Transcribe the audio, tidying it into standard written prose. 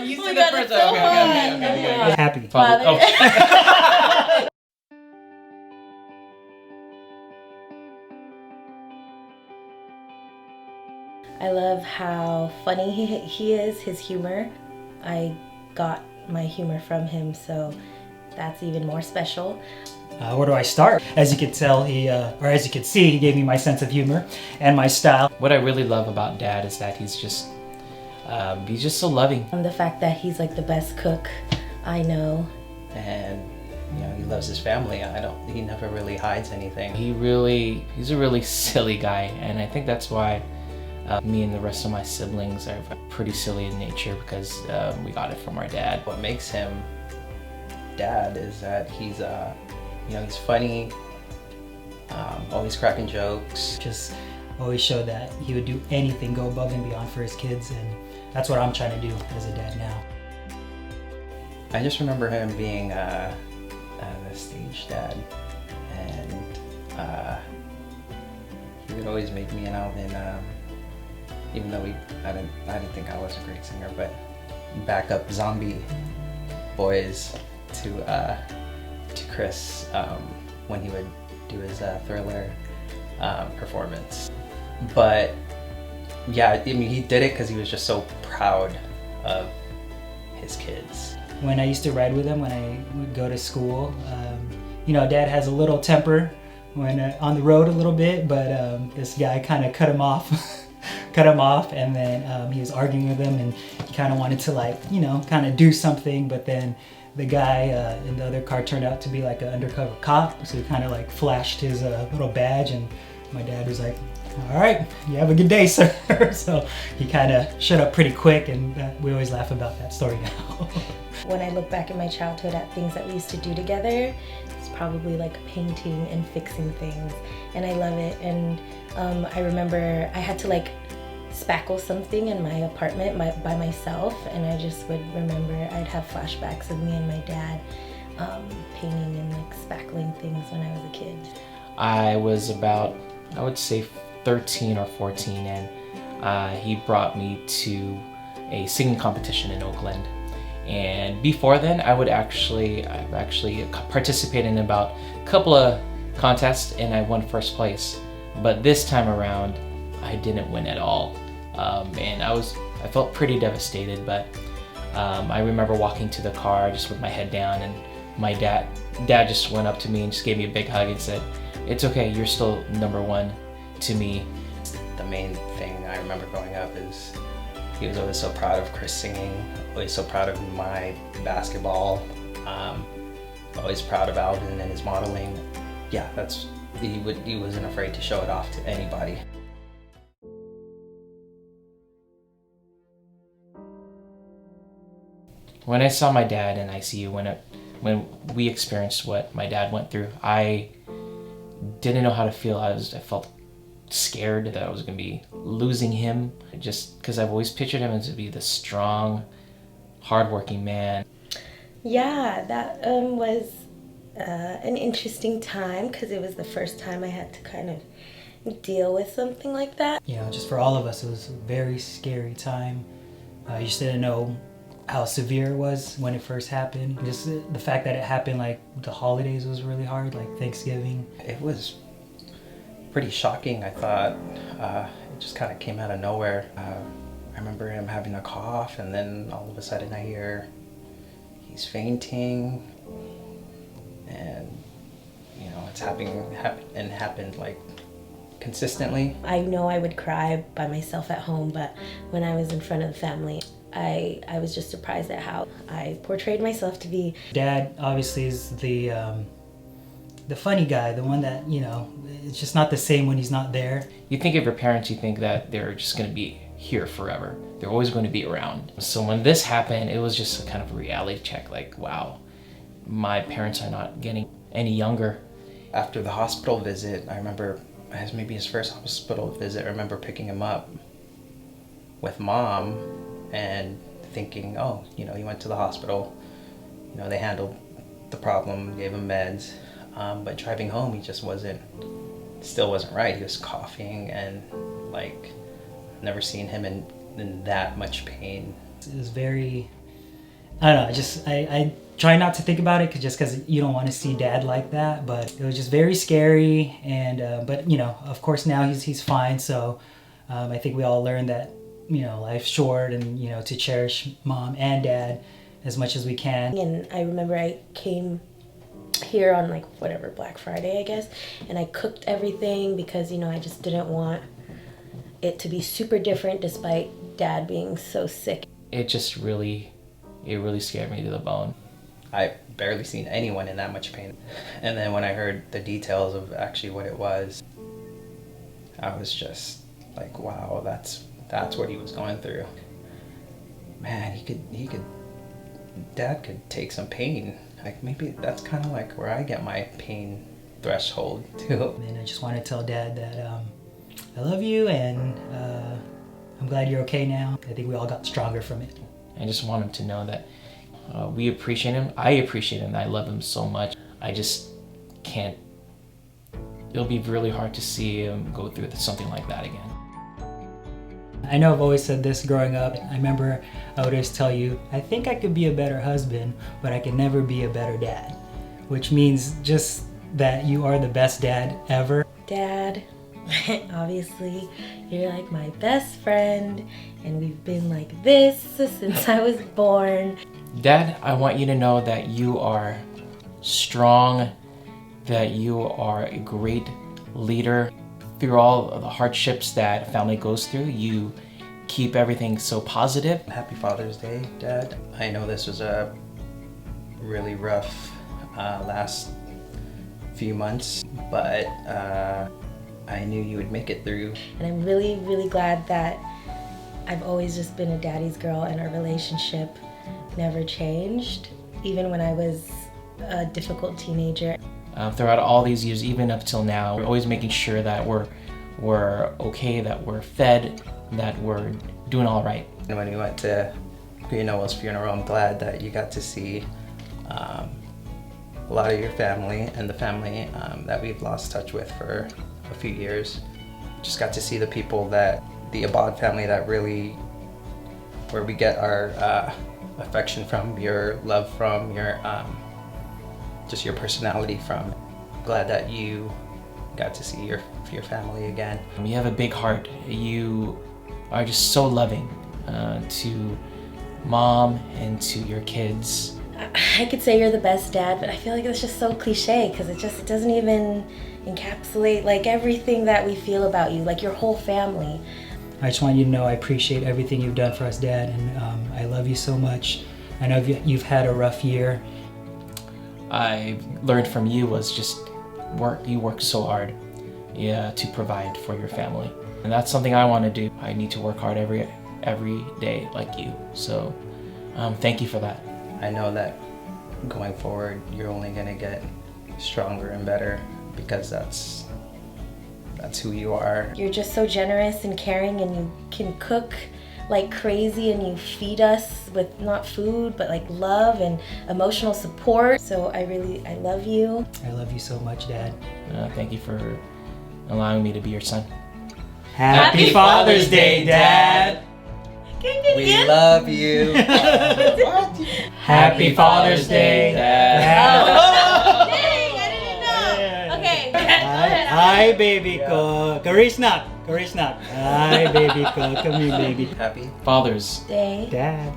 You Oh said my the God, first it's so okay. hard. Happy. Father. Oh. I love how funny he is, his humor. I got my humor from him, so that's even more special. Where do I start? As you could tell, or as you could see, he gave me my sense of humor and my style. What I really love about Dad is that he's just so loving. And the fact that he's like the best cook I know. And he loves his family. He never really hides anything. He's a really silly guy, and I think that's why me and the rest of my siblings are pretty silly in nature, because we got it from our dad. What makes him Dad is that he's he's funny, always cracking jokes. Just always showed that he would do anything, go above and beyond for his kids, and that's what I'm trying to do as a dad now. I just remember him being the stage dad, and he would always make me and Alvin, even though I didn't think I was a great singer, but back up Zombie Boys to Chris when he would do his Thriller performance. But yeah, I mean, he did it because he was just so proud of his kids. When I used to ride with him, when I would go to school, Dad has a little temper when on the road a little bit, but this guy kind of cut him off, and then he was arguing with him, and he kind of wanted to kind of do something, but then the guy in the other car turned out to be like an undercover cop, so he kind of flashed his little badge, and my dad was like, "All right, you have a good day, sir." So he kind of shut up pretty quick, and we always laugh about that story now. When I look back at my childhood at things that we used to do together, it's probably like painting and fixing things, and I love it. And I remember I had to spackle something in my apartment by myself, and I just would remember I'd have flashbacks of me and my dad painting and spackling things when I was a kid. I was about, I would say, 13 or 14, and he brought me to a singing competition in Oakland. And before then, I've actually participated in about a couple of contests, and I won first place. But this time around, I didn't win at all, and I felt pretty devastated. But I remember walking to the car just with my head down, and my dad just went up to me and just gave me a big hug and said, "It's okay, you're still number one to me." The main thing I remember growing up is he was always so proud of Chris singing, always so proud of my basketball, always proud of Alvin and his modeling. Yeah, he wasn't afraid to show it off to anybody. When I saw my dad in ICU, when we experienced what my dad went through, I didn't know how to feel. I felt scared that I was going to be losing him, just because I've always pictured him as to be the strong, hardworking man. Yeah, that was an interesting time, because it was the first time I had to kind of deal with something like that. Just for all of us, it was a very scary time. You just didn't know how severe it was when it first happened. Just the fact that it happened the holidays was really hard, like Thanksgiving. It was pretty shocking. I thought it just kind of came out of nowhere. I remember him having a cough, and then all of a sudden I hear he's fainting, and it's happened consistently. I know I would cry by myself at home, but when I was in front of the family, I was just surprised at how I portrayed myself to be. Dad obviously is the funny guy, the one that, it's just not the same when he's not there. You think of your parents, you think that they're just going to be here forever. They're always going to be around. So when this happened, it was just a kind of a reality check, wow, my parents are not getting any younger. After the hospital visit, I remember, as maybe his first hospital visit, I remember picking him up with Mom and thinking, oh, he went to the hospital, they handled the problem, gave him meds, but driving home, he just still wasn't right. He was coughing, and I've never seen him in that much pain. It was very I don't know. I try not to think about it because you don't want to see dad like that. But it was just very scary. And but you know, of course now he's fine. So I think we all learned that life's short, and to cherish mom and dad as much as we can. And I remember I came here on like whatever Black Friday, I guess, and I cooked everything because I just didn't want it to be super different despite dad being so sick. It really scared me to the bone. I barely seen anyone in that much pain. And then when I heard the details of actually what it was, I was just like, wow, that's what he was going through. Man, dad could take some pain. Like maybe that's kind of like where I get my pain threshold too. And I just want to tell dad that I love you, and I'm glad you're okay now. I think we all got stronger from it. I just want him to know that we appreciate him. I appreciate him. I love him so much. I just can't. It'll be really hard to see him go through something like that again. I know I've always said this growing up. I remember I would always tell you, I think I could be a better husband, but I can never be a better dad. Which means just that you are the best dad ever. Dad, obviously, you're like my best friend, and we've been like this since I was born. Dad, I want you to know that you are strong, that you are a great leader. Through all of the hardships that a family goes through, you keep everything so positive. Happy Father's Day, Dad. I know this was a really rough last few months, but I knew you would make it through. And I'm really, really glad that I've always just been a daddy's girl, and our relationship never changed, even when I was a difficult teenager. Throughout all these years, even up till now, we're always making sure that we're okay, that we're fed, that we're doing all right. And when we went to Noah's funeral, I'm glad that you got to see a lot of your family and the family that we've lost touch with for a few years. Just got to see the people the Abad family where we get our affection from, your love from, your just your personality from. Glad that you got to see your family again. You have a big heart. You are just so loving to mom and to your kids. I could say you're the best dad, but I feel like it's just so cliche because it doesn't even encapsulate like everything that we feel about you, like your whole family. I just want you to know I appreciate everything you've done for us, Dad, and I love you so much. I know you've had a rough year. I learned from you was just work. You work so hard, to provide for your family, and that's something I want to do. I need to work hard every day like you. So, thank you for that. I know that going forward, you're only gonna get stronger and better because that's who you are. You're just so generous and caring, and you can cook like crazy, and you feed us with not food but like love and emotional support. So I love you. I love you so much, Dad. Thank you for allowing me to be your son. Happy Father's Day, Dad. We love you. Happy Father's Day, Dad. Dang, I didn't know. Okay, go ahead. Hi, baby ko. Karishnak. Hi, baby ko. Come here, baby. Happy Father's Day. Dad.